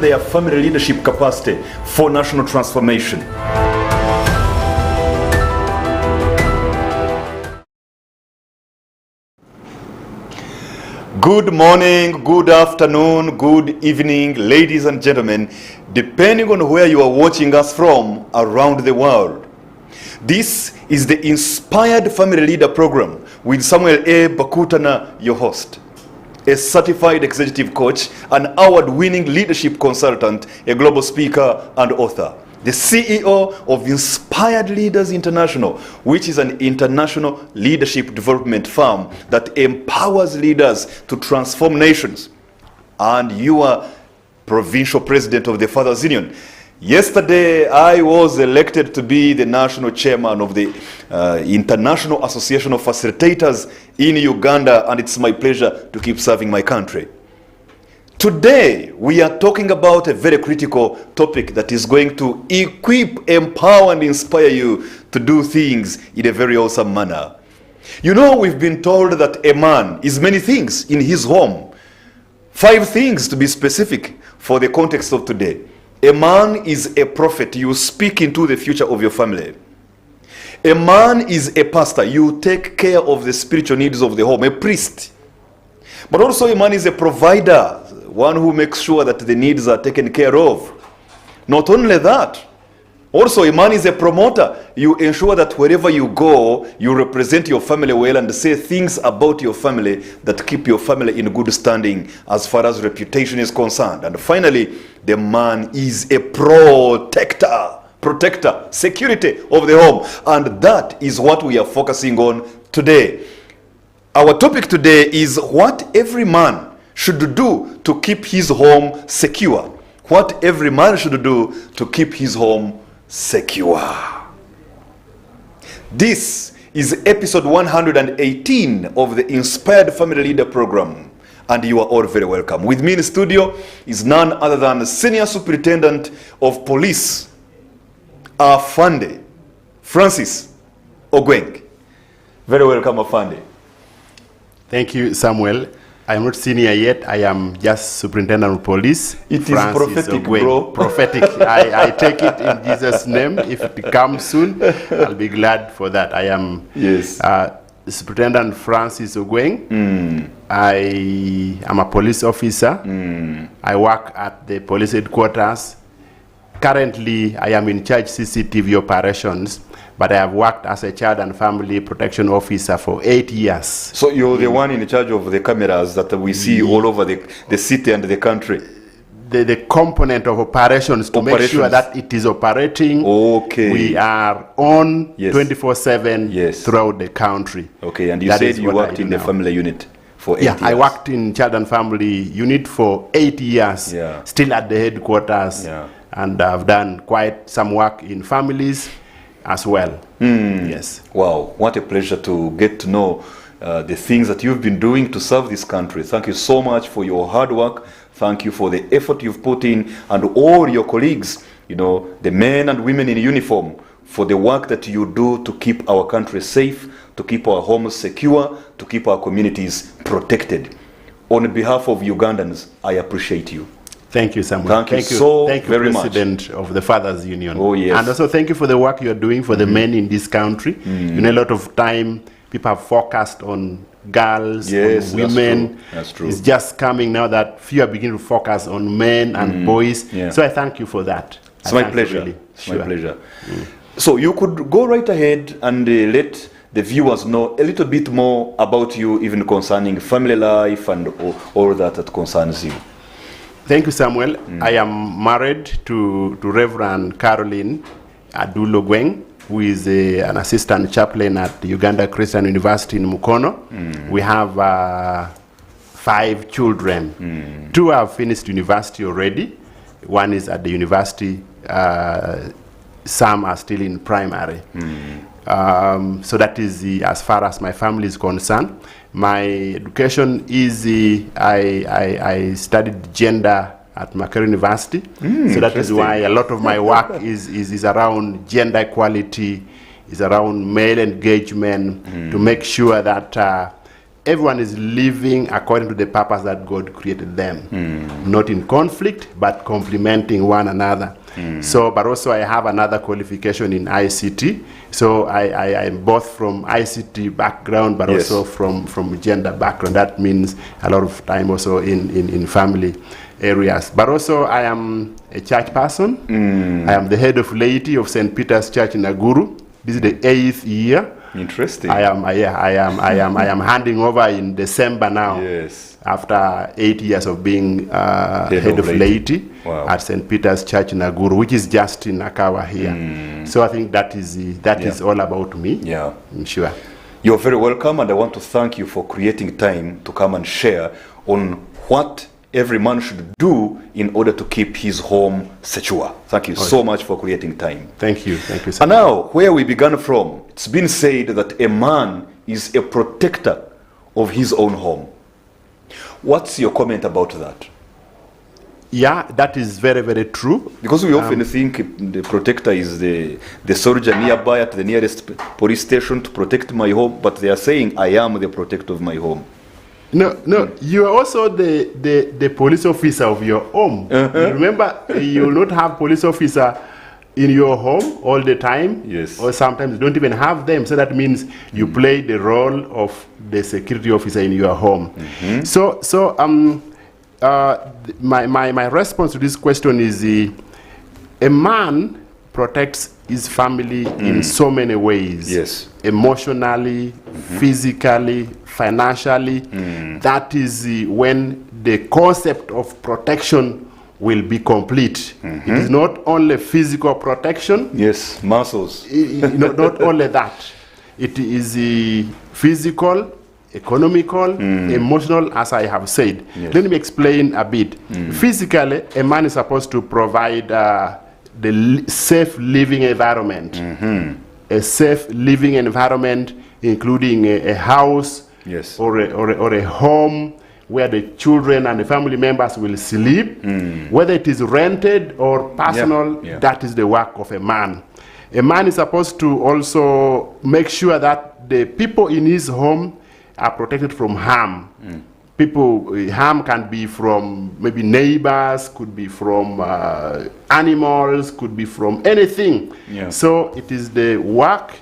their family leadership capacity for national transformation. Good morning, good afternoon, good evening, ladies and gentlemen, depending on where you are watching us from around the world. This is the Inspired Family Leader Program with Samuel A. Bakutana, your host, a certified executive coach, an award-winning leadership consultant, a global speaker and author, the CEO of Inspired Leaders International, which is an international leadership development firm that empowers leaders to transform nations. And you are provincial president of the Fathers Union. Yesterday, I was elected to be the national chairman of the International Association of Facilitators in Uganda, and it's my pleasure to keep serving my country. Today, we are talking about a very critical topic that is going to equip, empower, and inspire you to do things in a very awesome manner. You know, we've been told that a man is many things in his home. 5 things to be specific for the context of today. A man is a prophet. You speak into the future of your family. A man is a pastor. You take care of the spiritual needs of the home, a priest. But also a man is a provider, one who makes sure that the needs are taken care of. Not only that, also a man is a promoter. You ensure that wherever you go, you represent your family well and say things about your family that keep your family in good standing as far as reputation is concerned. And finally, the man is a protector, security of the home. And that is what we are focusing on today. Our topic today is what every man should do to keep his home secure. What every man should do to keep his home secure. This is episode 118 of the Inspired Family Leader Program, and you are all very welcome. With me in the studio is none other than Senior Superintendent of Police, Afande Francis Ogweng. Very welcome, Afande. Thank you, Samuel. I'm not senior yet. I am just Superintendent of Police. It Francis is prophetic, Ogweng. Bro. Prophetic. I take it in Jesus' name. If it comes soon, I'll be glad for that. I am Superintendent Francis Ogweng. I am a police officer. I work at the police headquarters. Currently, I am in charge CCTV operations, but I have worked as a child and family protection officer for 8 years. So you're the one in charge of the cameras that we see all over the city and the country? The component of operations to make sure that it is operating. Okay. We are on 24/7 throughout the country. Okay, and you said you worked in the family unit for 8 years. Yeah, I worked in child and family unit for 8 years, still at the headquarters, and I've done quite some work in families as well. Yes. Wow, what a pleasure to get to know the things that you've been doing to serve this country. Thank you so much for your hard work. Thank you for the effort you've put in, and all your colleagues, you know, the men and women in uniform, for the work that you do to keep our country safe, to keep our homes secure, to keep our communities protected. On behalf of Ugandans, I appreciate you. Thank you, Samuel. Thank you so very much. President of the Fathers Union. Oh, yes. And also thank you for the work you are doing for the men in this country. You know, a lot of time people have focused on girls, on women. That's true. It's just coming now that few are beginning to focus on men and boys. So I thank you for that. It's my pleasure. Really. It's my pleasure. So you could go right ahead and let the viewers know a little bit more about you, even concerning family life and all that concerns you. Thank you, Samuel. I am married to Reverend Caroline Adul Ogweng, who is an assistant chaplain at the Uganda Christian University in Mukono. We have 5 children. 2 have finished university already. One is at the university. Some are still in primary. So that is as far as my family is concerned. My education is I studied gender at Makere University. So that is why a lot of my work is around gender equality, is around male engagement, to make sure that everyone is living according to the purpose that God created them. Not in conflict, but complementing one another. So, but also I have another qualification in ICT. So I am both from ICT background, but also from gender background. That means a lot of time also in family areas. But also I am a church person. I am the head of laity of St. Peter's Church in Nakuru. This is the 8th year. Interesting. I am handing over in December now. Yes. After 8 years of being head of laity at St. Peter's Church in Nakuru, which is just in Akawa here. So I think that is all about me. Yeah. I'm sure. You're very welcome, and I want to thank you for creating time to come and share on what every man should do in order to keep his home secure. Thank you so much for creating time. Thank you. Thank you so much. And now, where we began from, it's been said that a man is a protector of his own home. What's your comment about that? Yeah, that is very, very true. Because we often think the protector is the soldier nearby at the nearest police station to protect my home, but they are saying, I am the protector of my home. No, you are also the police officer of your home. Remember, you will not have police officer in your home all the time. Yes. Or sometimes you don't even have them. So that means you play the role of the security officer in your home. My response to this question is a man protects his family in so many ways. Yes. Emotionally, physically, financially. That is when the concept of protection will be complete. It is not only physical protection. Yes, muscles. Not only that. It is physical, economical, emotional, as I have said. Yes. Let me explain a bit. Physically, a man is supposed to provide the safe living environment. A safe living environment, including a house, or a home where the children and the family members will sleep. Whether it is rented or personal, that is the work of a man. A man is supposed to also make sure that the people in his home are protected from harm. Harm can be from maybe neighbors, could be from animals, could be from anything. So it is the work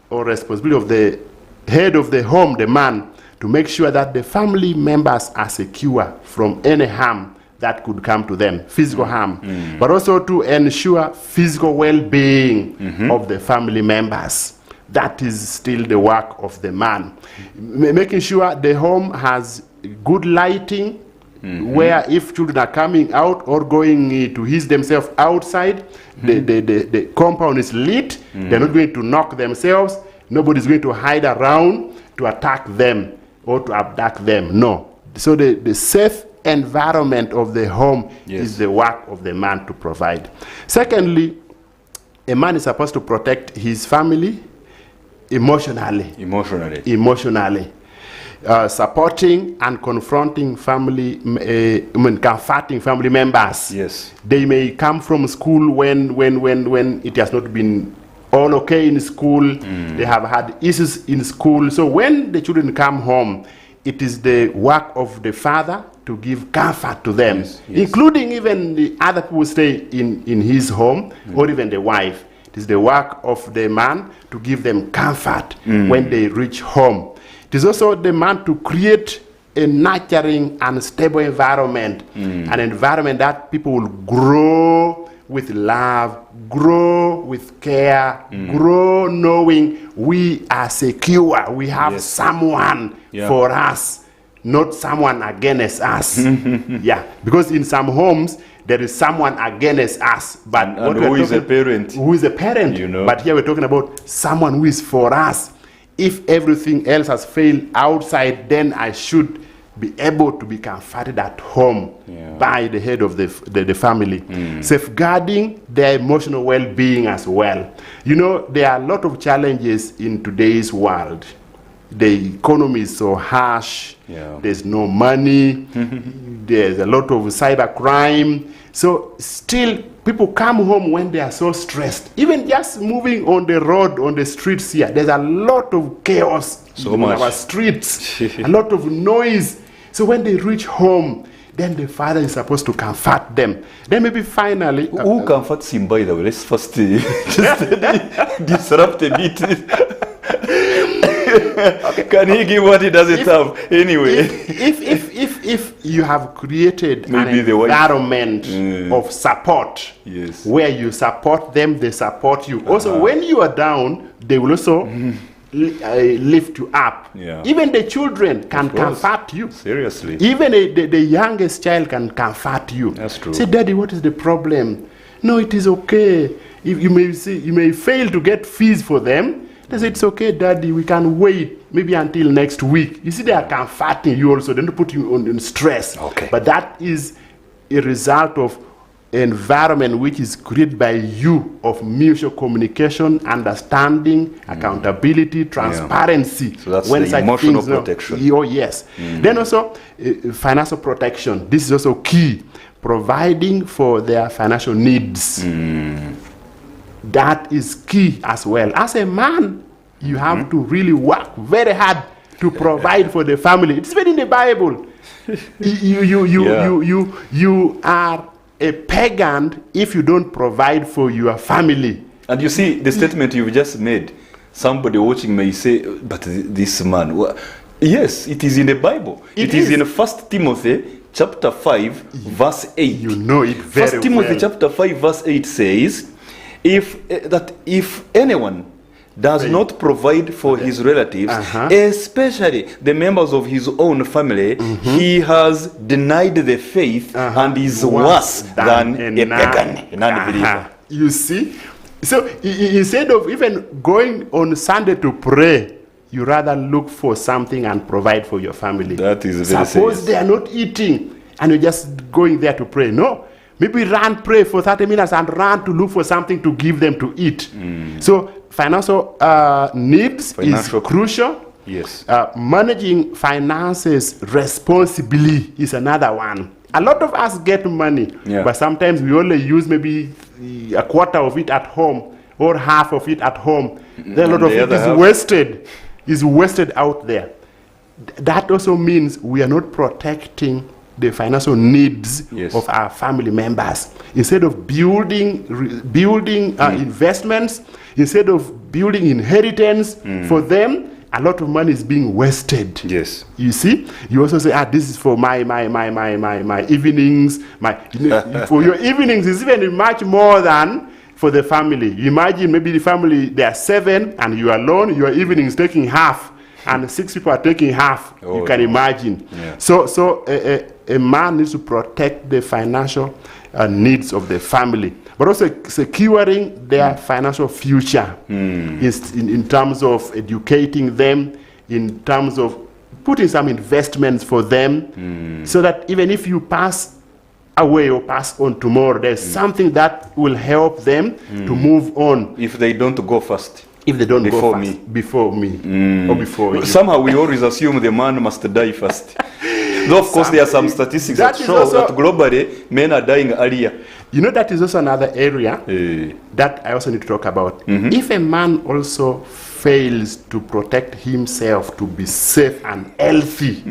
or responsibility of the head of the home, the man, to make sure that the family members are secure from any harm that could come to them, physical harm, but also to ensure physical well-being of the family members. That is still the work of the man. Making sure the home has good lighting, where if children are coming out or going to ease themselves outside, the compound is lit. They're not going to knock themselves. Nobody's going to hide around to attack them or to abduct them. No. So the safe environment of the home is the work of the man to provide. Secondly, a man is supposed to protect his family emotionally. Supporting and confronting comforting family members. Yes. They may come from school when it has not been all okay in school. They have had issues in school. So when the children come home, it is the work of the father to give comfort to them, including even the other people stay in his home, or even the wife. It is the work of the man to give them comfort when they reach home. It is also the man to create a nurturing and stable environment, an environment that people will grow with love, grow with care, grow knowing we are secure. We have someone for us, not someone against us. Because in some homes, there is someone against us. But and who is a parent? Who is a parent? You know. But here we're talking about someone who is for us. If everything else has failed outside, then I should be able to be comforted at home by the head of the family. Safeguarding their emotional well-being as well. You know, there are a lot of challenges in today's world. the economy is so harsh, there's no money, there's a lot of cyber crime. So still, people come home when they are so stressed. Even just moving on the road, on the streets here, there's a lot of chaos on our streets, a lot of noise. So when they reach home, then the father is supposed to comfort them. Then maybe finally... Who comforts him, by the way? Let's first just disrupt a bit. Okay. Can he give what he doesn't have? Anyway. If you have created maybe an environment of support, where you support them, they support you. Also, when you are down, they will also... lift you up. Even the children can comfort you. Seriously. Even the youngest child can comfort you. That's true. Say, Daddy, what is the problem? No, it is okay. If you may fail to get fees for them. They say, it's okay, Daddy, we can wait maybe until next week. You see, they are comforting you also. They don't put you on stress. Okay. But that is a result of environment which is created by you of mutual communication, understanding, accountability, transparency. So that's the emotional protection. Oh, yes. Then also financial protection. This is also key. Providing for their financial needs. That is key as well. As a man, you have to really work very hard to provide for the family. It's even in the Bible. You are a pagan if you don't provide for your family. And you see, the statement you've just made, somebody watching may say, but this man, yes, it is in the Bible. It is in 1 Timothy chapter 5, verse 8. You know it very well. 1 Timothy chapter 5, verse 8 says, if anyone does not provide for his relatives, especially the members of his own family, he has denied the faith and is worse than a pagan, a non-believer. You see? So instead of even going on Sunday to pray, you rather look for something and provide for your family. That is very Suppose they are not eating and you're just going there to pray. No. Maybe pray for 30 minutes and run to look for something to give them to eat. So financial needs is crucial. Yes. Managing finances responsibly is another one. A lot of us get money, but sometimes we only use maybe a quarter of it at home or half of it at home. Then a lot of it is wasted out there. That also means we are not protecting the financial needs of our family members. Instead of building investments, instead of building inheritance for them, a lot of money is being wasted. Yes. You see? You also say, this is for my evenings. For your evenings, it's even much more than for the family. You imagine maybe the family, they are 7 and you are alone, your evening is taking half. And 6 people are taking half. You can imagine. So a man needs to protect the financial needs of the family, but also securing their financial future in terms of educating them, in terms of putting some investments for them, so that even if you pass away or pass on tomorrow, there's something that will help them to move on. If they don't go first. If they don't before go fast, before me or before you. Somehow we always assume the man must die first. Though of course there are some statistics that show that globally men are dying earlier. You know, that is also another area that I also need to talk about. If a man also fails to protect himself to be safe and healthy,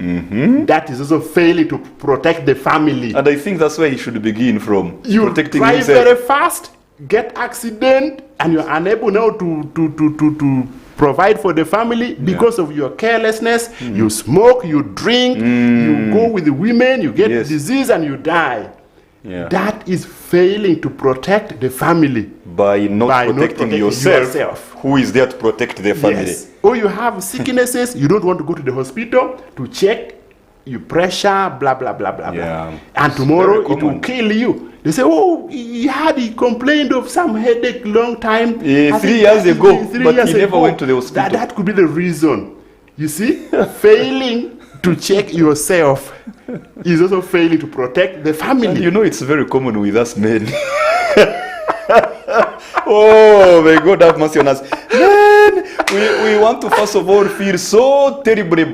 that is also failing to protect the family. And I think that's where he should begin from. You protecting drive himself very fast, get accident, and you're unable now to provide for the family because of your carelessness. You smoke, you drink, you go with the women, you get disease and you die. That is failing to protect the family. By not protecting yourself, who is there to protect the family? Or you have sicknesses, you don't want to go to the hospital to check your pressure, blah, blah, blah, blah, blah. And tomorrow it will kill you. They say, he complained of some headache long time. 3 years ago, but he never went to the hospital. That could be the reason. You see, failing to check yourself is also failing to protect the family. And you know, it's very common with us men. Oh, may God have mercy on us. Man, we want to first of all feel so terribly,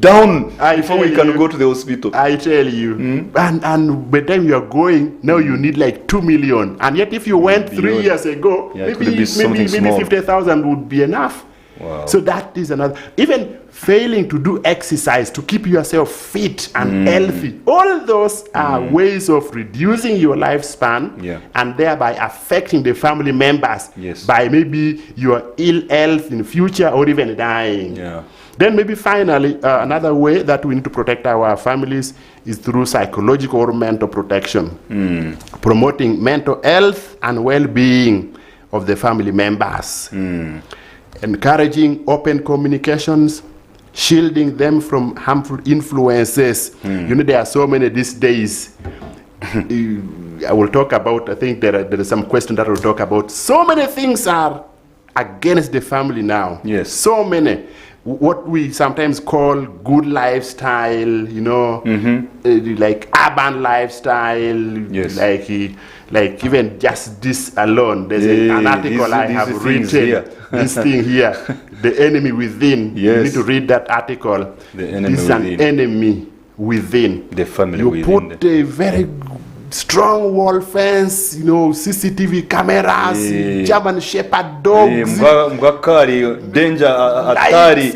down before we can go to the hospital. I tell you. And by the time you are going, now you need like 2 million. And yet if you went 3 years ago, maybe 50,000 would be enough. Wow. So that is another. Even failing to do exercise to keep yourself fit and healthy. All those are ways of reducing your lifespan and thereby affecting the family members by maybe your ill health in future or even dying. Yeah. Then maybe finally, another way that we need to protect our families is through psychological or mental protection. Promoting mental health and well-being of the family members. Encouraging open communications, shielding them from harmful influences. You know, there are so many these days. I will talk about, I think there is some question that I will talk about. So many things are against the family now. Yes. So many. What we sometimes call good lifestyle, you know, like urban lifestyle, like even just this alone. There's an article I have written. This thing here, the enemy within. You need to read that article. The enemy this is an enemy within. The family you within. Put a very strong wall fence, you know, CCTV cameras, German Shepherd dogs, danger atari,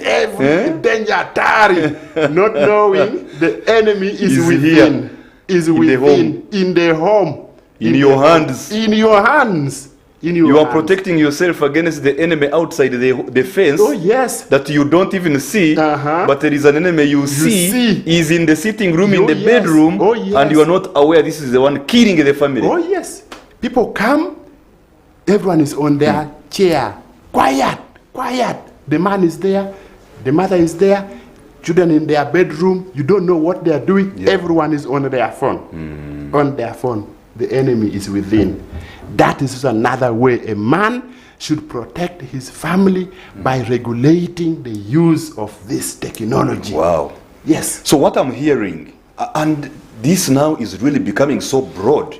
danger atari, not knowing the enemy is within, in the home, in your hands. In your hands. You are protecting yourself against the enemy outside the fence. Oh yes. That you don't even see, but there is an enemy you see is in the sitting room, in the bedroom, and you are not aware this is the one killing the family. Oh yes. People come, everyone is on their chair. Quiet, quiet. The man is there, the mother is there, children in their bedroom. You don't know what they are doing. Everyone is on their phone. On their phone. The enemy is within. That is another way a man should protect his family by regulating the use of this technology. Wow. Yes. So what I'm hearing, and this now is really becoming so broad,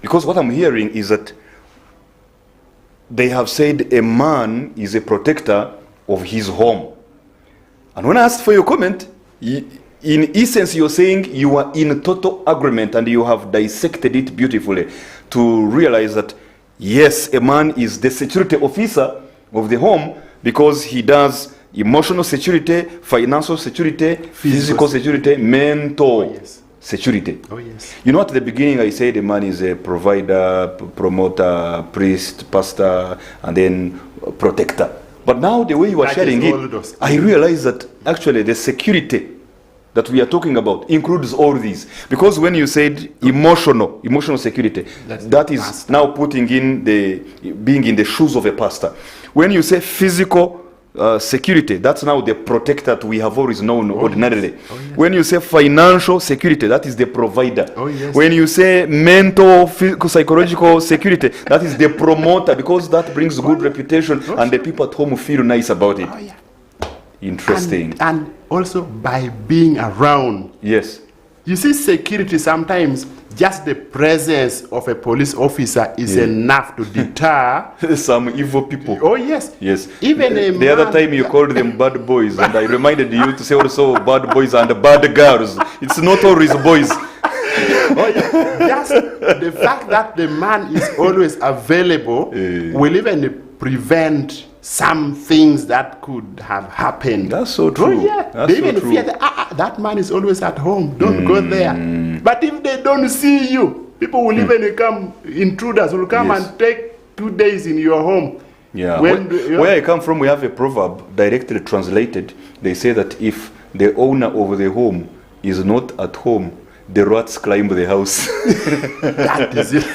because what I'm hearing is that they have said a man is a protector of his home. And when I asked for your comment, in essence, you're saying you are in total agreement and you have dissected it beautifully to realize that, yes, a man is the security officer of the home because he does emotional security, financial security, physical security, mental security. Oh, yes. You know, at the beginning I said a man is a provider, promoter, priest, pastor, and then protector. But now the way you are sharing it, I realize that actually the security that we are talking about includes all these. Because when you said emotional security, that is now putting in being in the shoes of a pastor. When you say physical security, that's now the protector that we have always known ordinarily. Oh, yes. When you say financial security, that is the provider. Oh, yes. When you say mental, physical, psychological security, that is the promoter, because that brings good reputation and the people at home feel nice about it. Oh, yeah. Interesting. And also by being around. Yes. You see, security sometimes, just the presence of a police officer is enough to deter some evil people. Oh yes. Yes. Even the other time you called them bad boys, and I reminded you to say also bad boys and bad girls. It's not always boys. Oh, yeah. Just the fact that the man is always available will even prevent some things that could have happened. That's so true. Oh, yeah. That's they even so fear that man is always at home. Don't go there. But if they don't see you, people will even come, intruders will come and take 2 days in your home. Yeah. Where I come from, we have a proverb directly translated. They say that if the owner of the home is not at home, the rats climb the house. That is it.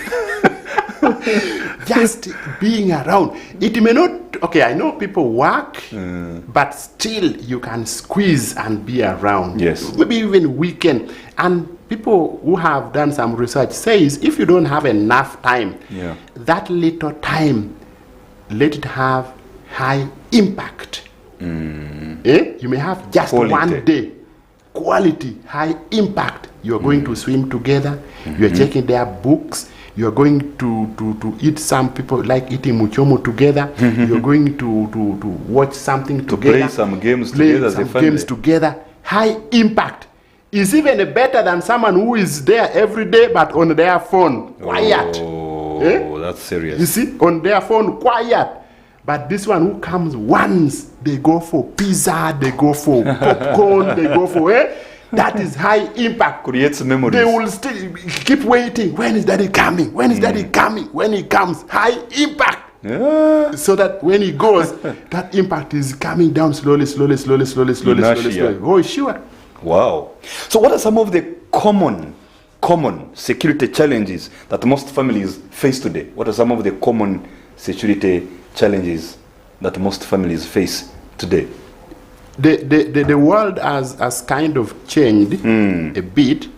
Just being around. It may not, okay, I know people work, but still you can squeeze and be around. Yes. Maybe even weekend. And people who have done some research says if you don't have enough time, that little time, let it have high impact. You may have just one day. Quality, high impact. You're going to swim together. You're checking their books. You're going to eat, some people like eating muchomo together. You're going to watch something to together. play some games together as a family. Games together. High impact. Is even better than someone who is there every day but on their phone, quiet. Oh, that's serious. You see, on their phone, quiet. But this one who comes once, they go for pizza, they go for popcorn, they go for that is high impact. Creates memories. They will still keep waiting. When is daddy coming? When is daddy coming? When he comes, high impact. Yeah. So that when he goes, that impact is coming down slowly. Oh, sure. Wow. So what are some of the common security challenges that most families face today? What are some of the common security challenges that most families face today? The world has kind of changed a bit.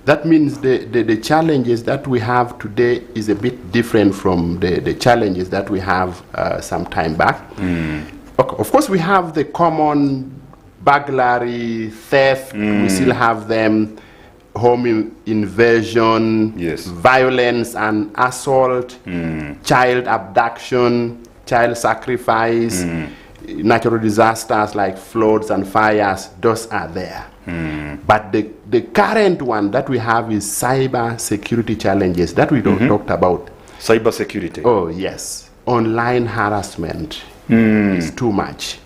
That means the challenges that we have today is a bit different from the challenges that we have some time back. Okay, of course, we have the common burglary, theft, we still have them, home invasion, yes, violence and assault, child abduction, child sacrifice, natural disasters like floods and fires, those are there. But the current one that we have is cyber security challenges that we don't talked about. Cyber security. Oh yes, online harassment is too much.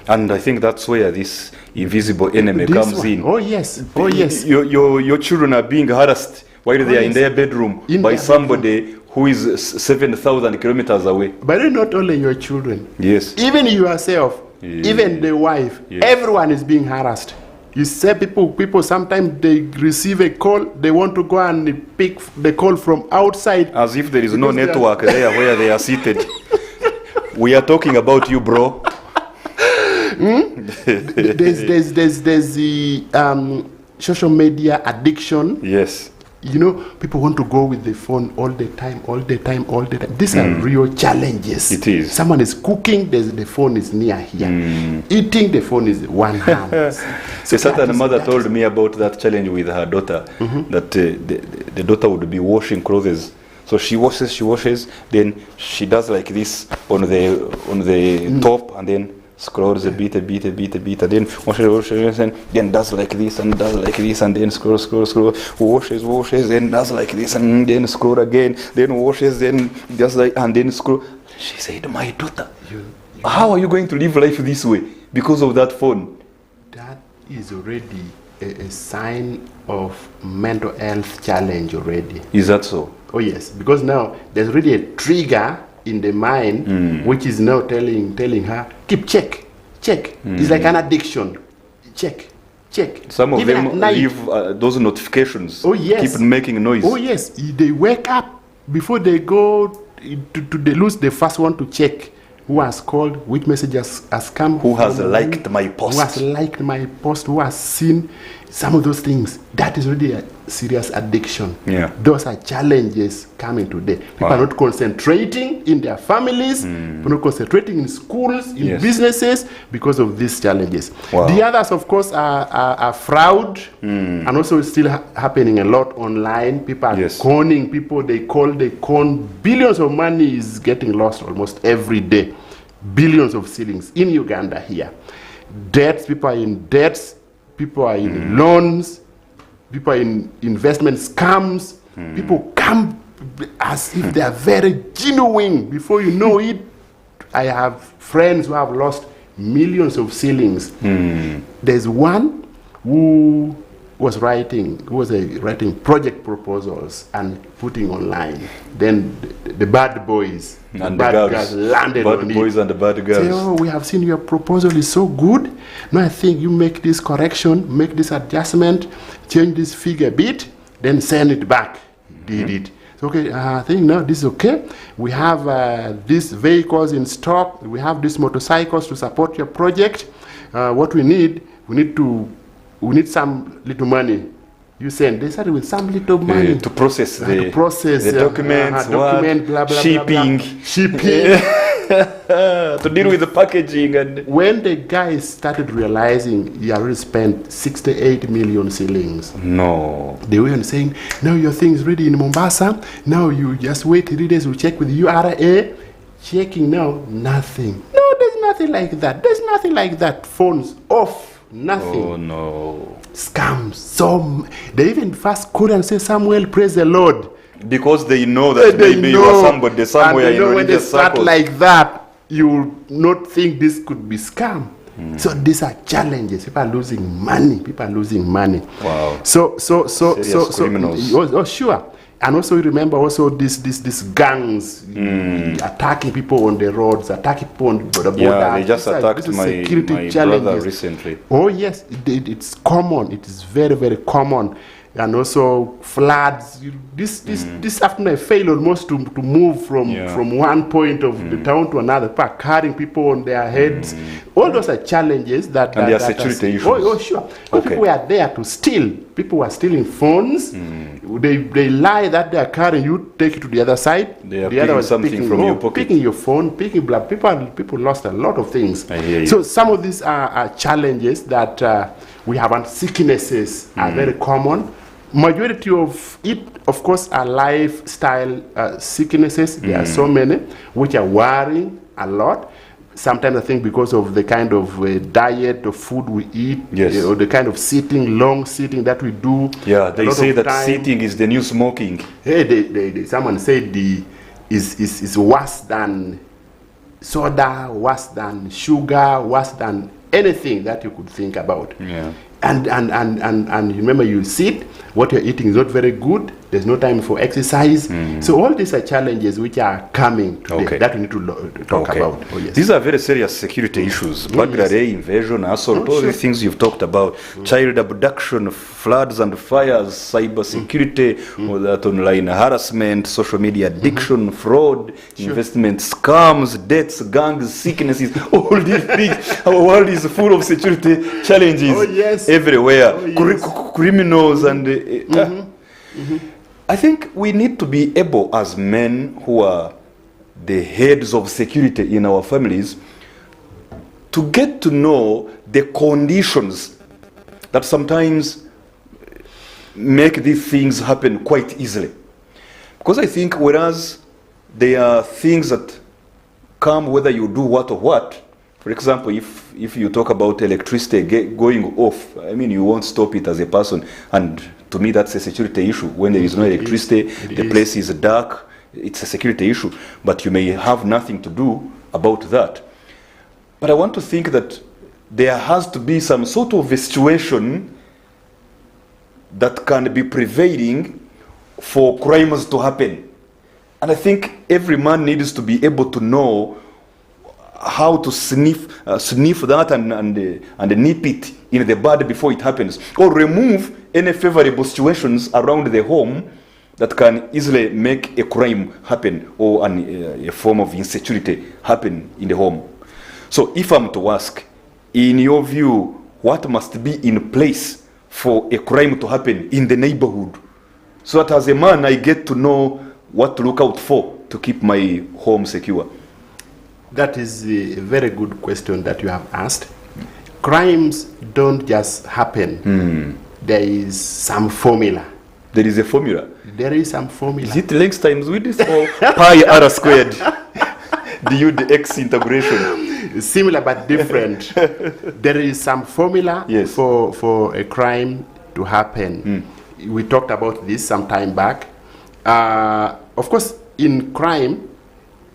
And I think that's where this invisible enemy comes in. Oh yes, oh yes. Your children are being harassed while they are in their bedroom by somebody who is 7,000 kilometers away. But not only your children. Yes. Even yourself, even the wife, everyone is being harassed. You say people sometimes they receive a call, they want to go and pick the call from outside. As if there is no network there where they are seated. We are talking about you, bro. There's the social media addiction. Yes. You know, people want to go with the phone all the time. These are real challenges. It is. Someone is cooking, the phone is near here. Eating, the phone is one hand. So a certain mother told me about that challenge with her daughter, that the daughter would be washing clothes. So she washes, then she does like this on the top, and then scrolls a bit, and then washes, and then does like this, and does like this, and then scroll, washes, then does like this, and then scroll again, then washes, then does like, and then scroll. She said, my daughter, how are you going to live life this way because of that phone? That is already a sign of mental health challenge already. Is that so? Oh yes, because now there's already a trigger in the mind which is now telling her, keep check. It's like an addiction. Check. Some of Even them leave those notifications. Oh yes. Keep making noise. Oh yes, they wake up before they go to they lose the first one to check who has called, which message has come, who has liked my post, who has seen some of those things. That is really a serious addiction. Yeah. Those are challenges coming today. People are not concentrating in their families, people are not concentrating in schools, in businesses because of these challenges. The others, of course, are fraud, and also still happening a lot online. People are conning people. They con. Billions of money is getting lost almost every day. Billions of shillings in Uganda here. Debts, people are in debts. People are in loans, people are in investment scams, people come as if they are very genuine. Before you know it, I have friends who have lost millions of shillings. There's one who was writing project proposals and putting online. Then the bad boys and the bad girls landed on it. Bad boys and the bad girls. Say, oh, we have seen your proposal is so good. Now I think you make this correction, make this adjustment, change this figure a bit, then send it back. Did it. So, okay, I think now this is okay. We have these vehicles in stock. We have these motorcycles to support your project. What we need some little money. You send. They started with some little money to process the documents, blah, blah, shipping. Shipping. to deal with the packaging. And when the guys started realizing he already spent 68 million shillings, no, they were saying, now your thing is ready in Mombasa. Now you just wait 3 days, we'll check with URA. Checking now, nothing. No, there's nothing like that. There's nothing like that. Phones off, nothing. Oh no. Scams. So they even first couldn't say Samuel, praise the Lord. Because they know that maybe you are somebody somewhere and in religious when they start circles. like that, you will not think this could be scam. So these are challenges. People are losing money. Wow. So criminals. Oh, sure. And also you remember also these gangs attacking people on the roads, attacking people on the border. Yeah, they just attacked my brother recently. Oh yes, it's common. It is very, very common. And also floods. This afternoon I failed almost to move from one point of the town to another part, carrying people on their heads. All those are challenges that and their security issues. Oh sure. Okay. People were there to steal. People were stealing phones. They lie that they are carrying you, take it to the other side. They are picking something from your pocket. Picking your phone, picking blood. People lost a lot of things. I hear you. So some of these are challenges that we have, and sicknesses are very common. Majority of it, of course, are lifestyle sicknesses. There are so many which are worrying a lot. Sometimes I think because of the kind of diet of food we eat, or the kind of long sitting that we do. Yeah, they say that sitting is the new smoking. Hey, someone said is worse than soda, worse than sugar, worse than anything that you could think about. Yeah. And remember, you sit, what you're eating is not very good. There's no time for exercise. So all these are challenges which are coming today that we need to talk about. Oh, yes. These are very serious security issues. Burglary, invasion, assault, all the things you've talked about. Child abduction, floods and fires, cyber security, all that online harassment, social media addiction, fraud, investment scams, debts, gangs, sicknesses, all these things. Our world is full of security challenges everywhere. Criminals and... I think we need to be able, as men who are the heads of security in our families, to get to know the conditions that sometimes make these things happen quite easily. Because I think whereas there are things that come whether you do what or what, for example, if you talk about electricity going off, I mean, you won't stop it as a person. And to me, that's a security issue. When there is no electricity, the place is dark, it's a security issue. But you may have nothing to do about that. But I want to think that there has to be some sort of a situation that can be prevailing for crimes to happen. And I think every man needs to be able to know how to sniff that and nip it in the bud before it happens, or remove any favorable situations around the home that can easily make a crime happen or a form of insecurity happen in the home. So if I'm to ask, in your view, what must be in place for a crime to happen in the neighborhood, so that as a man I get to know what to look out for to keep my home secure? That is a very good question that you have asked. Crimes don't just happen. There is some formula. There is a formula? There is some formula. Is it length times width or pi r squared? Du dx integration? Similar but different. There is some formula for a crime to happen. We talked about this some time back. Of course, in crime,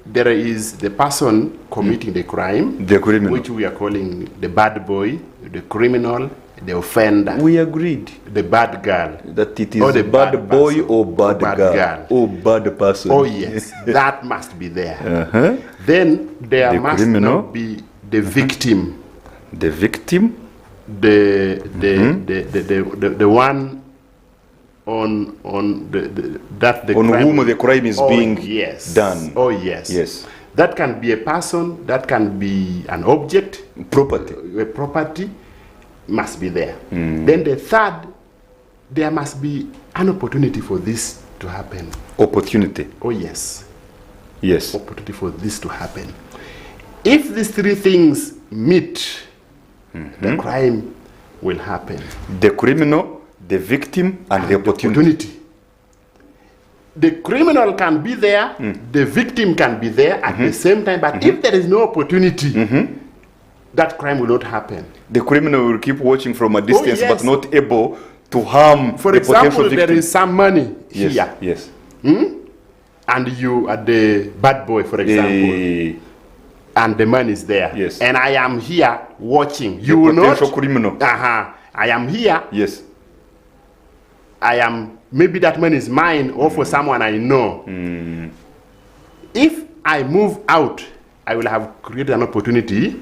there is the person committing the crime, the criminal, which we are calling the bad boy, the criminal, the offender. We agreed. The bad girl. That it is the bad boy or bad girl or bad person. Oh yes, that must be there. Then there must not be the victim. The victim? The one on whom the crime is being done. Oh yes. Yes. That can be a person, that can be an object, property. A property must be there. Then the third, there must be an opportunity for this to happen. Opportunity. Oh yes. Yes. Opportunity for this to happen. If these three things meet, the crime will happen. The criminal, the victim, and the opportunity. The criminal can be there, the victim can be there at the same time, but if there is no opportunity, that crime will not happen. The criminal will keep watching from a distance, but not able to harm For the potential example, victim. there is some money here. Yes. And you are the bad boy, for example. And the money is there. Yes. And I am here watching. The You will not. potential criminal. I am here. Yes. I am, maybe that money is mine or for someone I know. If I move out, I will have created an opportunity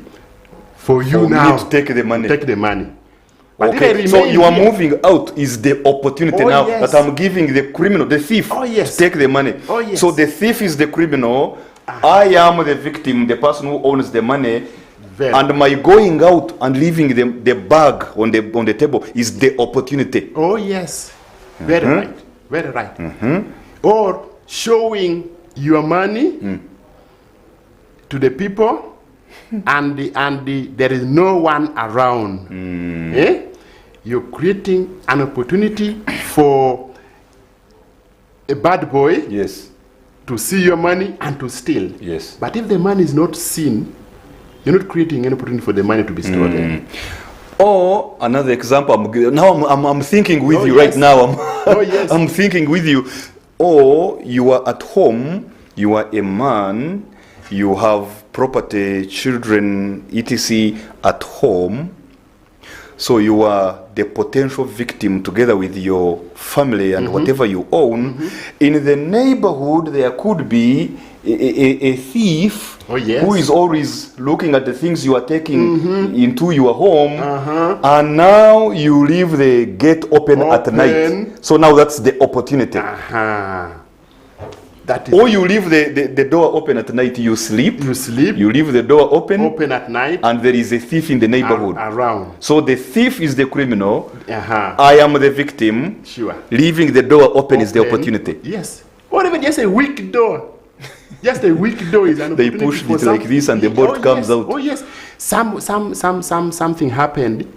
for you now to take the money. Take the money. But Okay, so you are moving out is the opportunity now that I'm giving the criminal, the thief, to take the money. So the thief is the criminal, I am the victim, the person who owns the money, and my going out and leaving the bag on the table is the opportunity. Oh yes, very right, very right. Or showing your money to the people and there is no one around. You're creating an opportunity for a bad boy to see your money and to steal. Yes. But if the money is not seen, you're not creating any opportunity for the money to be stolen. Or another example, I'm thinking with you right now. I'm thinking with you. Or you are at home, you are a man, you have property, children, etc. at home. So you are the potential victim together with your family and whatever you own. In the neighborhood, there could be a thief who is always looking at the things you are taking into your home. And now you leave the gate open at night. So now that's the opportunity. Or you leave the door open at night, you sleep. You leave the door open at night. And there is a thief in the neighborhood. Around. So the thief is the criminal. I am the victim. Leaving the door open is the opportunity. Yes. Or even just a weak door. Just a weak door is an opportunity. They pushed it like this and the board comes out. Oh yes. Something happened.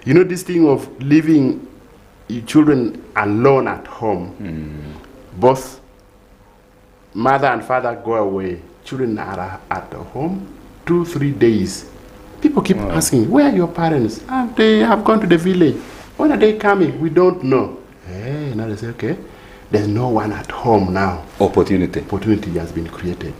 You know this thing of leaving your children alone at home. Both mother and father go away. Children are at home 2-3 days. People keep asking, where are your parents? They have gone to the village. When are they coming? We don't know. Hey, now they say, okay, there's no one at home now. Opportunity has been created.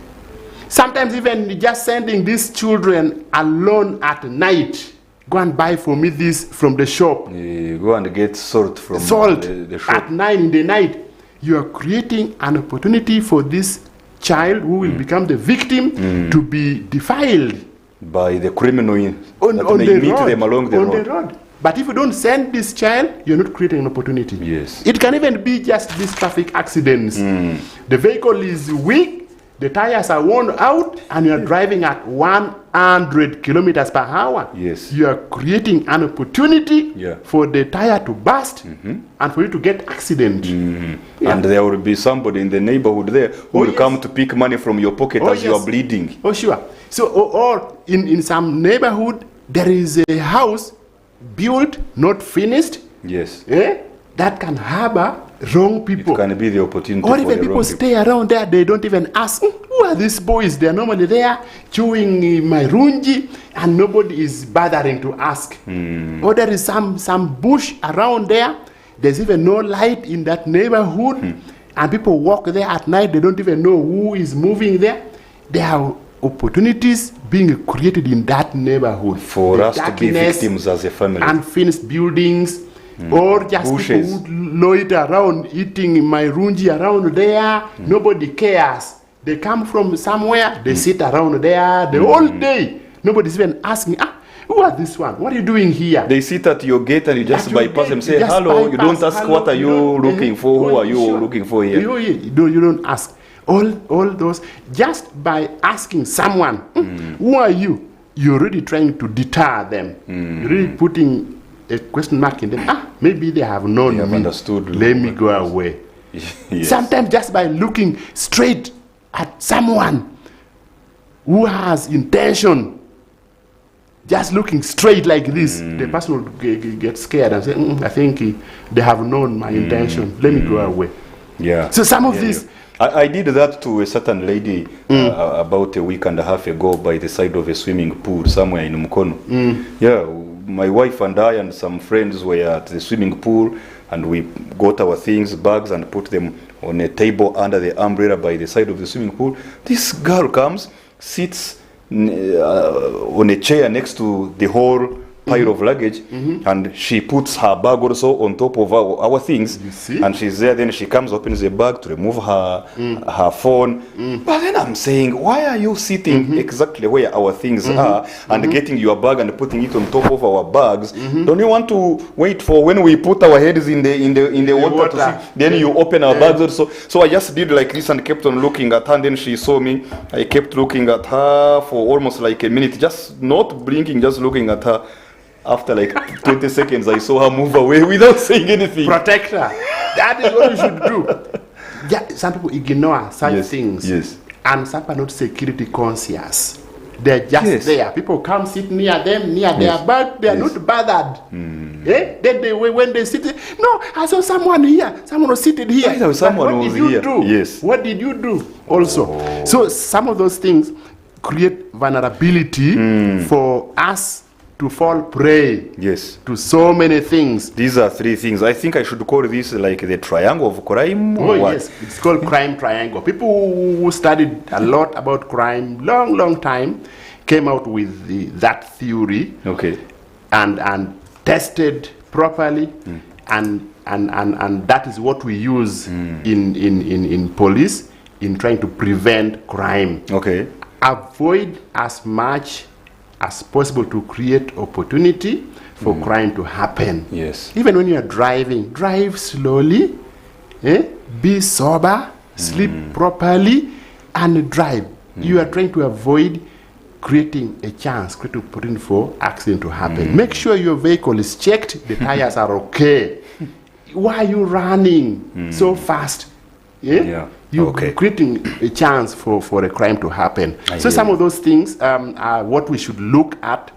Sometimes even just sending these children alone at night. Go and buy for me this from the shop. Go and get salt from the shop. At 9 in the night. You are creating an opportunity for this child who will become the victim to be defiled by the criminal on the road, them along the road. But if you don't send this child, you're not creating an opportunity. Yes. It can even be just these traffic accidents. The vehicle is weak, the tires are worn out, and you're driving at 100 kilometers per hour. Yes. You are creating an opportunity for the tire to burst and for you to get accident. And there will be somebody in the neighborhood there who will come to pick money from your pocket as you are bleeding. Oh, sure. So, or in some neighborhood, there is a house built, not finished. Yes. That can harbor wrong people. It can be the opportunity or even people stay around there, they don't even ask, who are these boys? They're normally there chewing my runji and nobody is bothering to ask. Or there is some bush around there, there's even no light in that neighborhood, and people walk there at night, they don't even know who is moving there. There are opportunities being created in that neighborhood for us to be victims as a family. Unfinished buildings, or just bushes. People who loiter around eating my runji around there. Nobody cares. They come from somewhere, they sit around there the whole day. Nobody's even asking, who are this one? What are you doing here? They sit at your gate and you just bypass them, say hello. You don't ask, what are you looking for? Who are you looking for here? You don't ask. All those, just by asking someone, who are you? You're already trying to deter them. You're really putting a question mark in them. Maybe they have known me. Understood. Let me go away. Yes. Sometimes just by looking straight at someone, who has intention, just looking straight like this, the person will get scared and say, I think they have known my intention. Let me go away. Yeah. So some of these... I did that to a certain lady about a week and a half ago by the side of a swimming pool somewhere in Mukono. Yeah, my wife and I and some friends were at the swimming pool, and we got our things, bags, and put them on a table under the umbrella by the side of the swimming pool. This girl comes, sits on a chair next to the whole pile of luggage, and she puts her bag also on top of our things, and she's there. Then she comes, opens the bag to remove her phone. But then I'm saying, why are you sitting exactly where our things are and getting your bag and putting it on top of our bags? Don't you want to wait for when we put our heads in the water to see? Then you open our bags also. So I just did like this and kept on looking at her, and then she saw me. I kept looking at her for almost like a minute, just not blinking, just looking at her. After like 20 seconds, I saw her move away without saying anything. Protect her. That is what you should do. Yeah, some people ignore such things. Yes. And some are not security conscious. They're just there. People come sit near them, near their bag. They are not bothered. Then when they sit, no, I saw someone here. Someone was seated here. I saw someone what was did you here. do? Yes. What did you do also? So some of those things create vulnerability for us to fall prey to so many things. These are three things. I think I should call this like the triangle of crime. Oh yes, it's called crime triangle. People who studied a lot about crime long time came out with that theory. Okay. And tested properly, and that is what we use in police in trying to prevent crime. Okay. Avoid as much as possible to create opportunity for crime to happen. Yes. Even when you are driving, drive slowly, be sober, sleep properly, and drive. You are trying to avoid creating a chance, creating opportunity for accident to happen. Make sure your vehicle is checked, the tires are okay. Why are you running so fast? You're creating a chance for a crime to happen. So some of those things are what we should look at,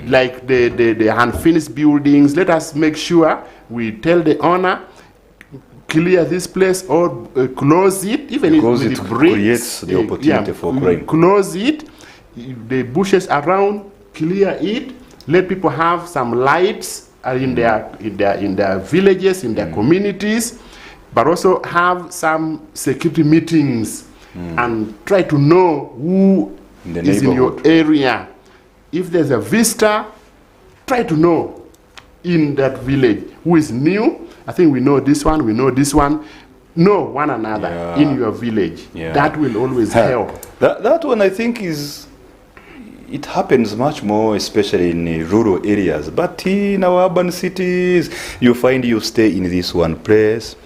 like the unfinished buildings. Let us make sure we tell the owner, clear this place or close it, even because if it bricks, creates the opportunity for crime. Close it, the bushes around, clear it, let people have some lights in their villages, in their communities, but also have some security meetings and try to know who is in your area. If there's a visitor, try to know in that village who is new. I think we know this one, we know this one. Know one another in your village. That will always help. That one I think it happens much more, especially in rural areas. But in our urban cities, you find you stay in this one place.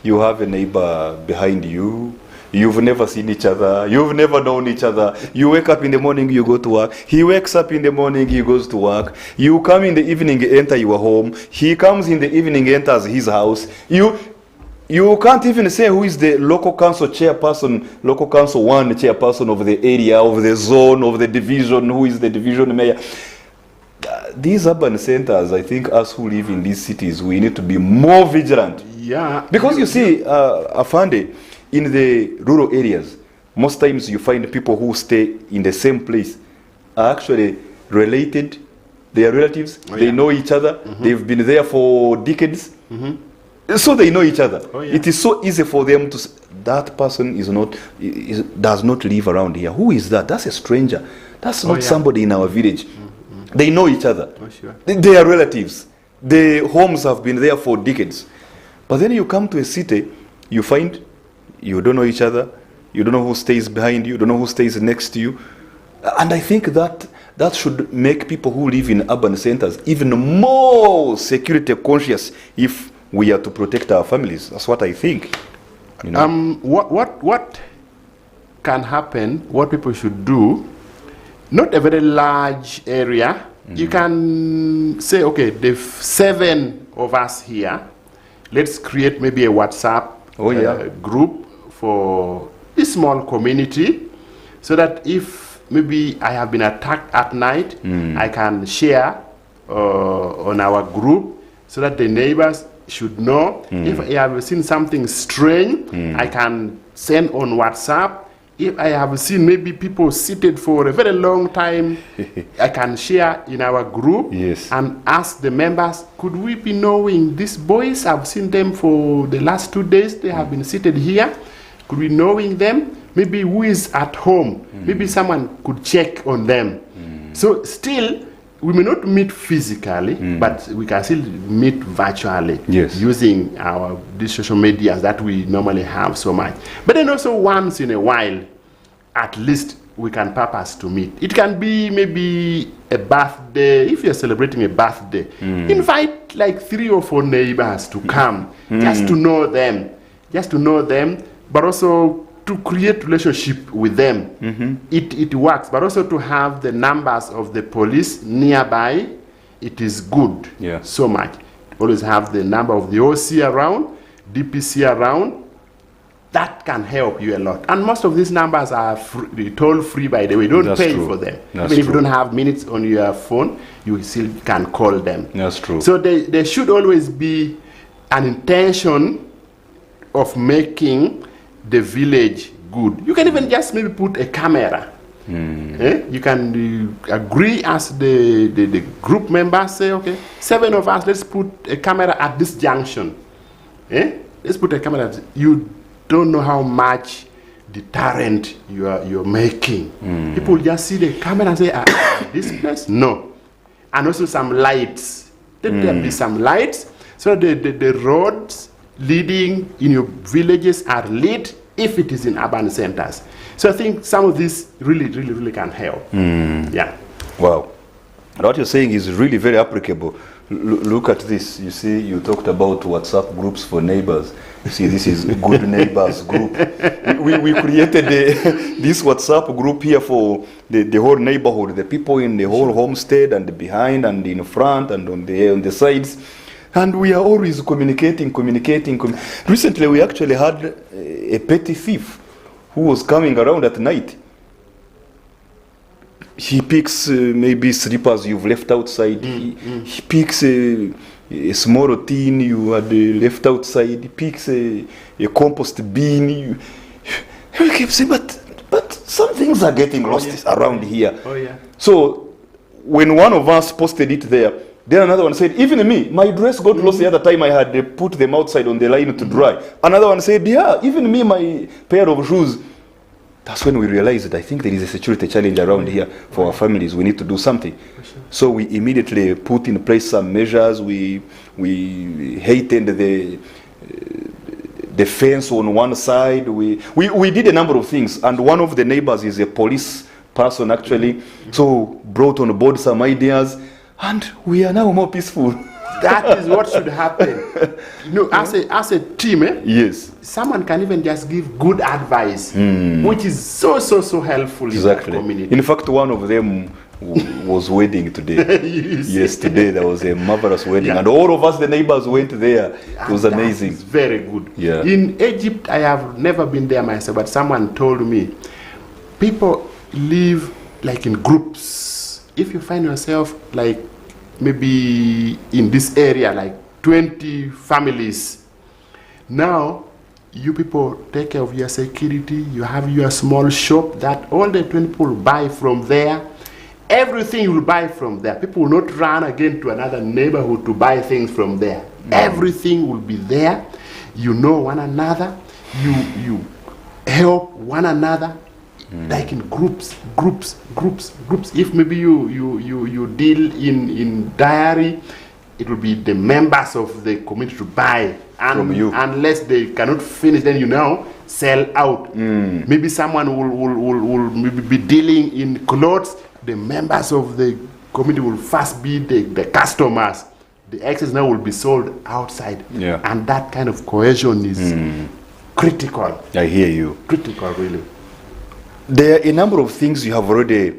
You have a neighbor behind you. You've never seen each other. You've never known each other. You wake up in the morning, you go to work. He wakes up in the morning, he goes to work. You come in the evening, enter your home. He comes in the evening, enters his house. You can't even say who is the local council chairperson, local council one chairperson of the area, of the zone, of the division, who is the division mayor. These urban centers, I think us who live in these cities, we need to be more vigilant. Because you see, Afande, in the rural areas, most times you find people who stay in the same place are actually related. They are relatives. They know each other. They've been there for decades. So they know each other. It is so easy for them to say, that person does not live around here. Who is that? That's a stranger. That's not somebody in our village. They know each other. They are relatives. The homes have been there for decades. But then you come to a city, you find you don't know each other. You don't know who stays behind you. You don't know who stays next to you. And I think that should make people who live in urban centers even more security conscious if we are to protect our families. That's what I think. You know? What can happen, what people should do, not a very large area. You can say, okay, there's 7 of us here. Let's create maybe a WhatsApp group for this small community, so that if maybe I have been attacked at night, I can share on our group so that the neighbors should know. If I have seen something strange, I can send on WhatsApp. If I have seen maybe people seated for a very long time, I can share in our group and ask the members, could we be knowing these boys? I've seen them for the last 2 days. They have been seated here. Could we knowing them? Maybe who is at home? Maybe someone could check on them. So still, we may not meet physically, but we can still meet virtually using these social medias that we normally have so much. But then also once in a while, at least we can purpose to meet. It can be maybe a birthday. If you're celebrating a birthday, invite like 3 or 4 neighbors to come, just to know them, but also to create relationship with them. It works, but also to have the numbers of the police nearby, it is good so much. Always have the number of the OC around, DPC around. That can help you a lot. And most of these numbers are toll free, by the way. Don't pay for them. Even if you don't have minutes on your phone, you still can call them. That's true. So there should always be an intention of making the village good. You can even just maybe put a camera. You can agree as the group members, say, okay, 7 of us, let's put a camera at this junction. Let's put a camera. You don't know how much deterrent you're making. People just see the camera and say, this place? No. And also some lights. Let there be some lights so the roads leading in your villages are lit if it is in urban centers. So I think some of this really can help. Yeah. Wow. What you're saying is really very applicable. Look at this. You see, you talked about WhatsApp groups for neighbors. You see, this is Good Neighbors group. We created this WhatsApp group here for the whole neighborhood, the people in the whole homestead and behind and in front and on the sides. And we are always communicating. Recently, we actually had a petty thief who was coming around at night. He picks maybe slippers you've left outside. He picks a small tin you had left outside. He picks a compost bin. You keep saying, but some things are getting lost around here. So when one of us posted it there, then another one said, even me, my dress got lost the other time I had put them outside on the line to dry. Another one said, yeah, even me, my pair of shoes. That's when we realized, I think there is a security challenge around here for our families. We need to do something. So we immediately put in place some measures. We heightened the fence on one side. We did a number of things. And one of the neighbors is a police person, actually. So brought on board some ideas. And we are now more peaceful. That is what should happen. As a team, yes, someone can even just give good advice, which is so helpful in that community. In fact, one of them was wedding today. Yes, today there was a marvelous wedding, and all of us, the neighbors, went there. It was amazing. It's very good. Yeah. In Egypt, I have never been there myself, but someone told me people live like in groups. If you find yourself like maybe in this area, like 20 families. Now, you people take care of your security. You have your small shop that all the 20 people buy from there. Everything you will buy from there. People will not run again to another neighborhood to buy things from there. Everything will be there. You know one another. You help one another. Like in groups. If maybe you deal in dairy, it will be the members of the community to buy. And from you. Unless they cannot finish, then sell out. Maybe someone will maybe be dealing in clothes. The members of the community will first be the customers. The excess now will be sold outside. Yeah. And that kind of cohesion is critical. I hear you. Critical, really. There are a number of things you have already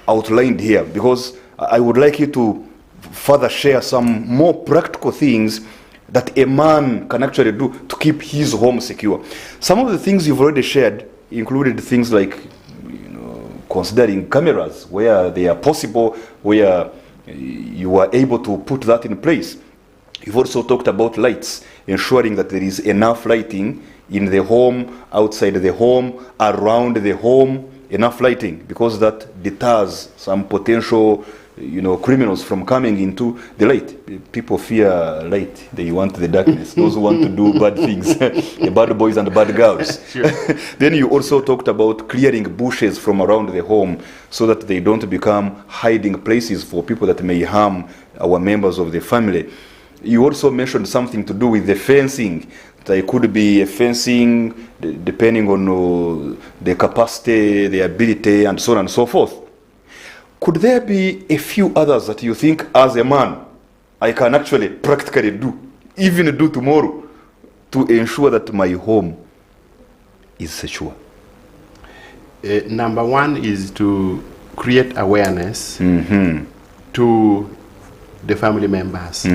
outlined here, because I would like you to further share some more practical things that a man can actually do to keep his home secure. Some of the things you've already shared included things like considering cameras where they are possible, where you are able to put that in place. You've also talked about lights, ensuring that there is enough lighting in the home, outside the home, around the home, enough lighting, because that deters some potential criminals from coming into the light. People fear light. They want the darkness. Those who want to do bad things, the bad boys and the bad girls. Sure. Then you also talked about clearing bushes from around the home so that they don't become hiding places for people that may harm our members of the family. You also mentioned something to do with the fencing. There could be a fencing depending on the capacity, the ability, and so on and so forth. Could there be a few others that you think, as a man, I can actually practically do, even do tomorrow, to ensure that my home is secure? Number one is to create awareness to the family members.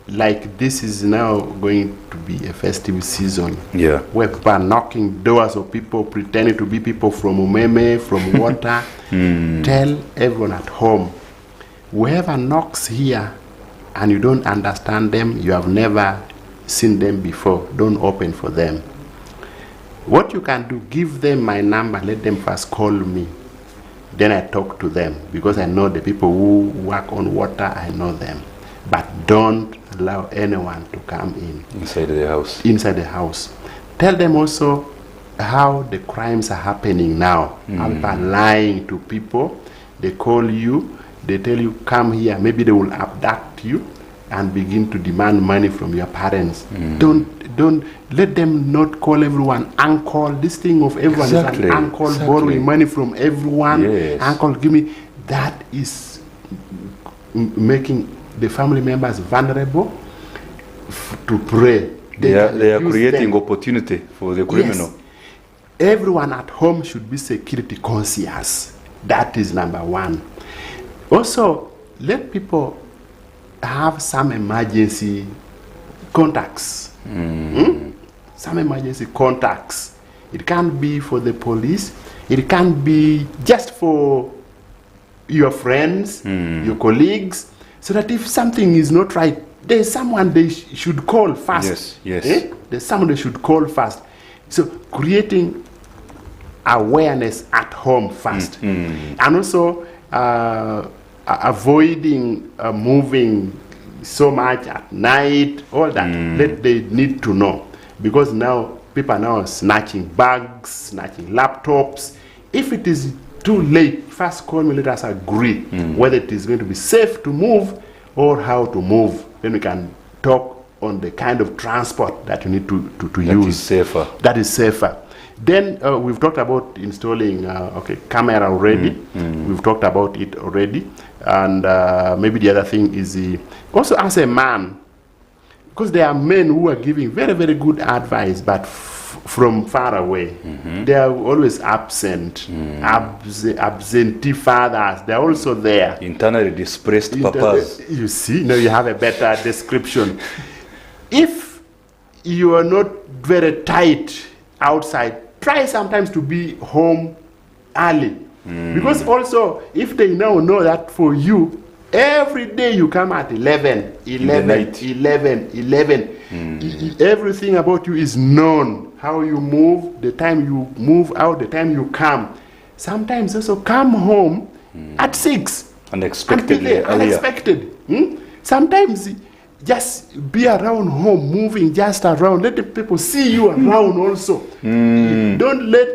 Like this is now going to be a festive season, where people are knocking doors of people pretending to be people from Umeme, from water. Tell everyone at home, whoever knocks here and you don't understand them, you have never seen them before, don't open for them. What you can do, give them my number, let them first call me. Then I talk to them, because I know the people who work on water, I know them. But don't allow anyone to come inside the house. Tell them also how the crimes are happening now. How people are lying to people. They call you, they tell you, come here. Maybe they will abduct you and begin to demand money from your parents. Don't let them not call everyone uncle. This thing of everyone is an uncle, borrowing money from everyone. Yes. Uncle, give me. That is making the family members vulnerable to pray. They are creating opportunity for the criminal. Yes. Everyone at home should be security conscious. That is number one. Also, let people have some emergency contacts. Some emergency contacts. It can be for the police. It can be just for your friends, your colleagues, so that if something is not right, there's someone they should call first. Yes. There's someone they should call first. So creating awareness at home first. And also avoiding moving so much at night, all that. They need to know. Because now people are now snatching bags, snatching laptops. If it is too late, first call me, let us agree whether it is going to be safe to move or how to move. Then we can talk on the kind of transport that you need to use. That is safer. Then we've talked about installing camera already. We've talked about it already. And maybe the other thing is also as a man, because there are men who are giving very, very good advice, but from far away. They are always absent. Absentee fathers, they're also there. Internally displaced papas. You see, now you have a better description. If you are not very tight outside, try sometimes to be home early. Because also, if they now know that for you, every day you come at 11. Everything about you is known. How you move, the time you move out, the time you come. Sometimes also come home at 6. Unexpectedly. Unexpected. Sometimes just be around home, moving just around. Let the people see you around also. Don't let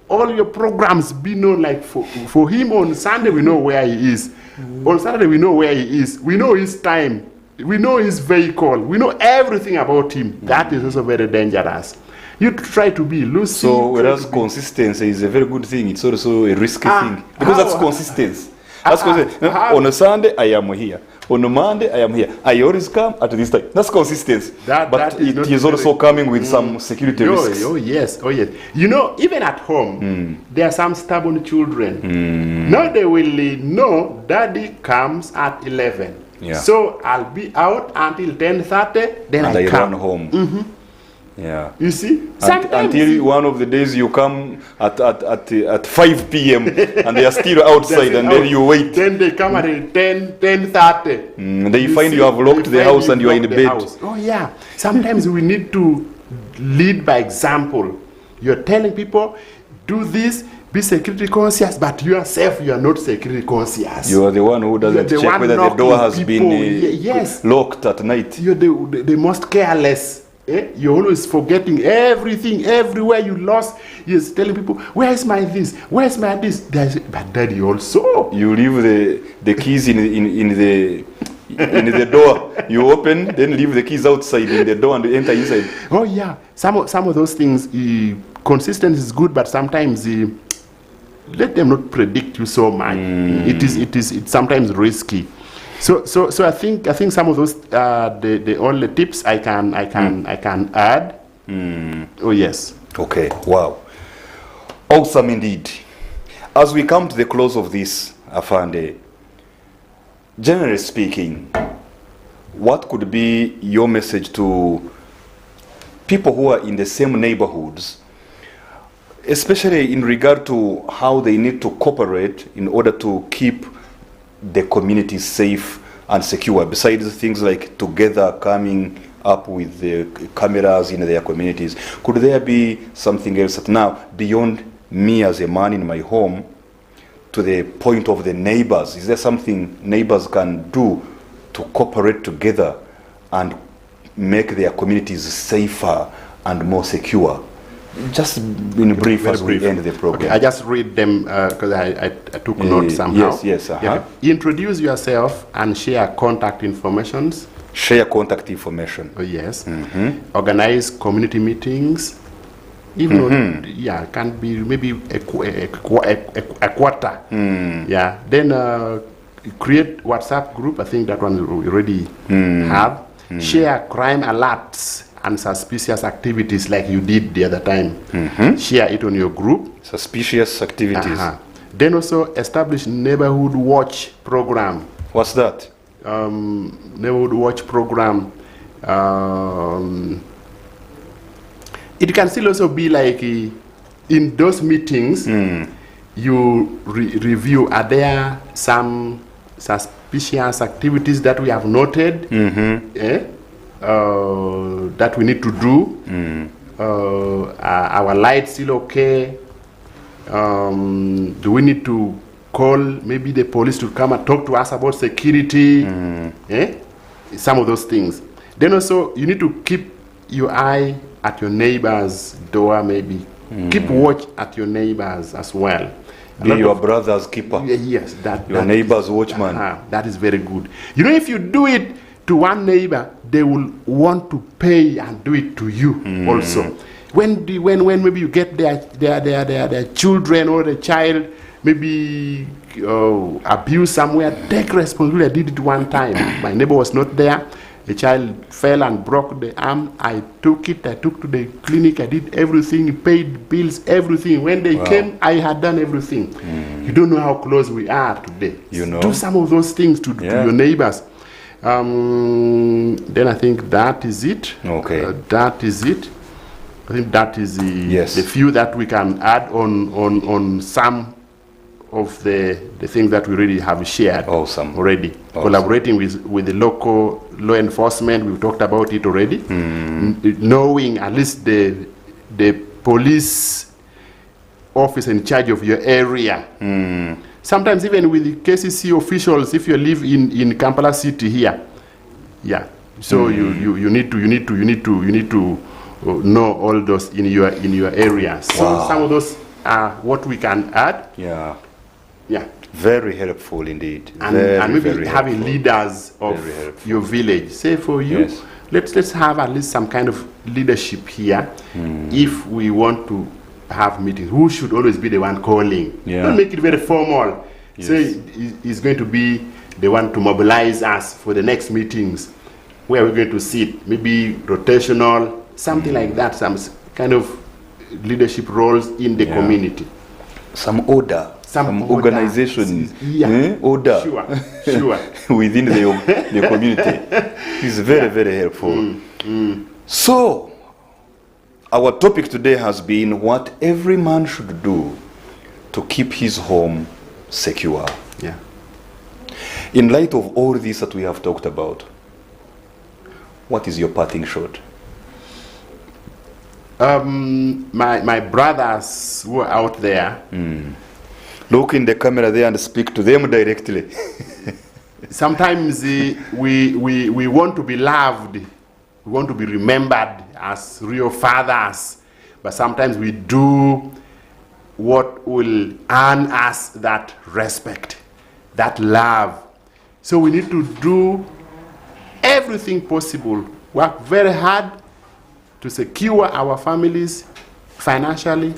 all your programs be known. Like for him on Sunday, we know where he is. On Saturday, we know where he is. We know his time. We know his vehicle. We know everything about him. That is also very dangerous. You try to be loose. So whereas consistency is a very good thing, it's also a risky thing. Because that's consistency. That's consistency. On a Sunday, I am here. On a Monday, I am here. I always come at this time. That's consistency. But it is also coming with some security risks. Oh yes. You know, even at home, there are some stubborn children. Now they will know Daddy comes at 11. So I'll be out until 10:30. Then I come run home. Yeah. You see? Until one of the days you come at 5 p.m. and they are still outside and then you wait. Then they come at 10:30. They find you have locked the house and you are in bed. Oh yeah. Sometimes we need to lead by example. You're telling people, do this, be security conscious, but yourself, you are not security conscious. You are the one who doesn't check whether the door has been locked at night. You're the most careless. You're always forgetting everything, everywhere you lost. You're telling people, where's my this? Where's my this? But daddy also. You leave the keys in the door. You open, then leave the keys outside in the door and enter inside. Oh yeah, some of those things. Consistency is good, but sometimes let them not predict you so much. It's sometimes risky. So I think some of those all the tips I can add. Oh yes. Okay. Wow. Awesome indeed. As we come to the close of this, Afande, generally speaking, what could be your message to people who are in the same neighborhoods, especially in regard to how they need to cooperate in order to keep the community safe and secure, besides things like together coming up with the cameras in their communities? Could there be something else that now, beyond me as a man in my home, to the point of the neighbors, is there something neighbors can do to cooperate together and make their communities safer and more secure? Just in brief as we end the program. Okay, I just read them because I took notes somehow. Yes. Yeah. Introduce yourself and share contact information. Share contact information. Oh, yes. Organize community meetings. Even though, can be maybe a quarter. Yeah. Then create WhatsApp group. I think that one we already have. Share crime alerts and suspicious activities like you did the other time. Share it on your group. Suspicious activities. Then also establish neighborhood watch program. What's that? Neighborhood watch program. It can still also be like in those meetings, you review, are there some suspicious activities that we have noted? That we need to do. Our lights still okay? Do we need to call maybe the police to come and talk to us about security? Some of those things. Then also you need to keep your eye at your neighbor's door, maybe. Keep watch at your neighbors as well. Be your brother's keeper. Yes, your neighbor's watchman. That is very good. You know, if you do it to one neighbor, they will want to pay and do it to you also. When maybe you get their children or the child maybe abused somewhere, take responsibility. I did it one time. My neighbor was not there. The child fell and broke the arm. I took to the clinic. I did everything, paid bills, everything. When they came, I had done everything. You don't know how close we are today. You know. Do some of those things to your neighbors. Then I think that is it. Okay. That is it. I think that is the few that we can add on some of the things that we really have shared. Awesome. Already. Awesome. Collaborating with the local law enforcement, we've talked about it already. Knowing at least the police office in charge of your area. Sometimes even with the KCC officials, if you live in Kampala City here, so you need to know all those in your area. So some of those are what we can add. Yeah. Very helpful indeed. And maybe having leaders of your village. Say for you, let's have at least some kind of leadership here. If we want to have meetings, who should always be the one calling? Don't make it very formal. Say he's going to be the one to mobilize us for the next meetings. Where we're going to sit, maybe rotational, something like that. Some kind of leadership roles in the community. Some order. Some organization. Order. Sure. Within the community. It's very helpful. So, Our topic today has been what every man should do to keep his home secure. Yeah. In light of all this that we have talked about, what is your parting shot? My brothers who are out there, look in the camera there and speak to them directly. sometimes we want to be loved, we want to be remembered as real fathers, but sometimes we do what will earn us that respect, that love. So we need to do everything possible, work very hard to secure our families financially,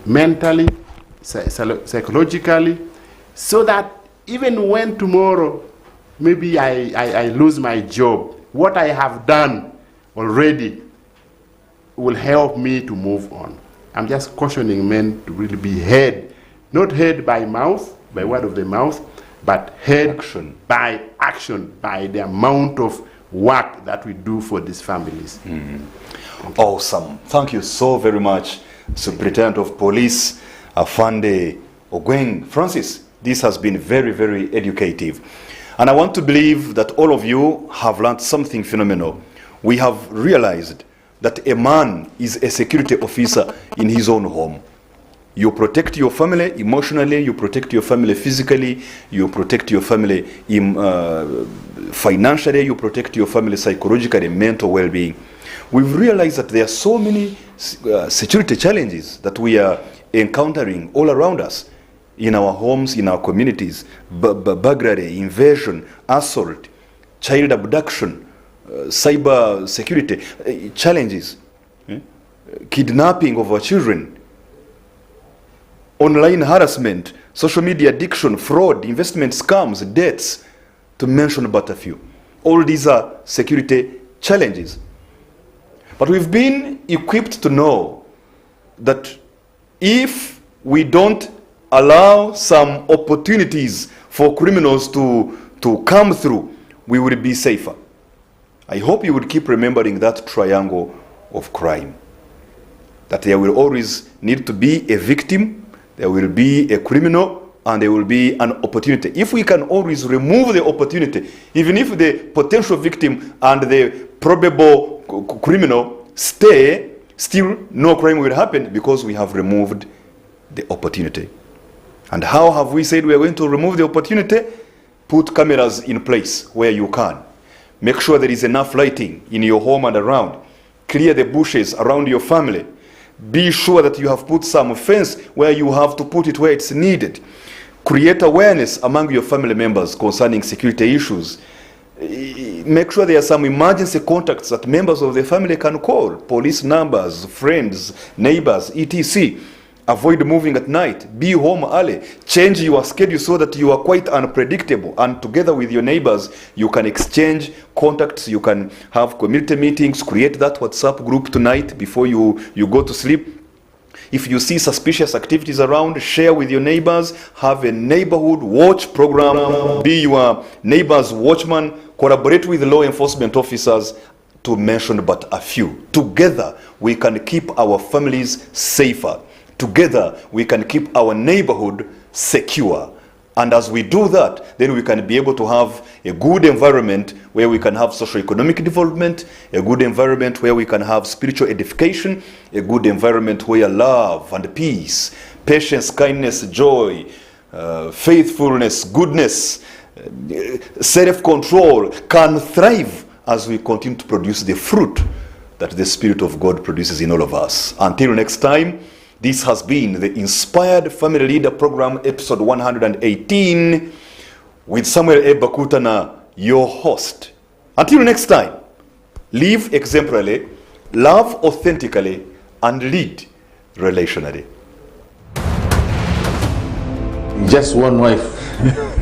mentally, psychologically, so that even when tomorrow maybe I lose my job, what I have done already will help me to move on. I'm just cautioning men to really be heard, not heard by mouth, by word of the mouth, but heard by action, by the amount of work that we do for these families. Awesome. Thank you so very much, Superintendent of Police Afande Ogweng. Francis, this has been very, very educative. And I want to believe that all of you have learned something phenomenal. We have realized that a man is a security officer in his own home. You protect your family emotionally, you protect your family physically, you protect your family financially, you protect your family psychologically, mental well-being. We've realized that there are so many security challenges that we are encountering all around us, in our homes, in our communities. Burglary, invasion, assault, child abduction, cyber security challenges, kidnapping of our children, online harassment, social media addiction, fraud, investment scams, debts, to mention but a few. All these are security challenges. But we've been equipped to know that if we don't allow some opportunities for criminals to come through, we will be safer. I hope you would keep remembering that triangle of crime. That there will always need to be a victim, there will be a criminal, and there will be an opportunity. If we can always remove the opportunity, even if the potential victim and the probable criminal stay, still no crime will happen because we have removed the opportunity. And how have we said we are going to remove the opportunity? Put cameras in place where you can. Make sure there is enough lighting in your home and around. Clear the bushes around your family. Be sure that you have put some fence where you have to put it where it's needed. Create awareness among your family members concerning security issues. Make sure there are some emergency contacts that members of the family can call. Police numbers, friends, neighbors, etc. Avoid moving at night. Be home early. Change your schedule so that you are quite unpredictable. And together with your neighbors, you can exchange contacts. You can have community meetings. Create that WhatsApp group tonight before you go to sleep. If you see suspicious activities around, share with your neighbors. Have a neighborhood watch program. Be your neighbor's watchman. Collaborate with law enforcement officers, to mention but a few. Together, we can keep our families safer. Together, we can keep our neighborhood secure. And as we do that, then we can be able to have a good environment where we can have socio-economic development, a good environment where we can have spiritual edification, a good environment where love and peace, patience, kindness, joy, faithfulness, goodness, self-control can thrive as we continue to produce the fruit that the Spirit of God produces in all of us. Until next time, this has been the Inspired Family Leader Program, episode 118, with Samuel A. Bakutana, your host. Until next time, live exemplarily, love authentically, and lead relationally. Just one wife.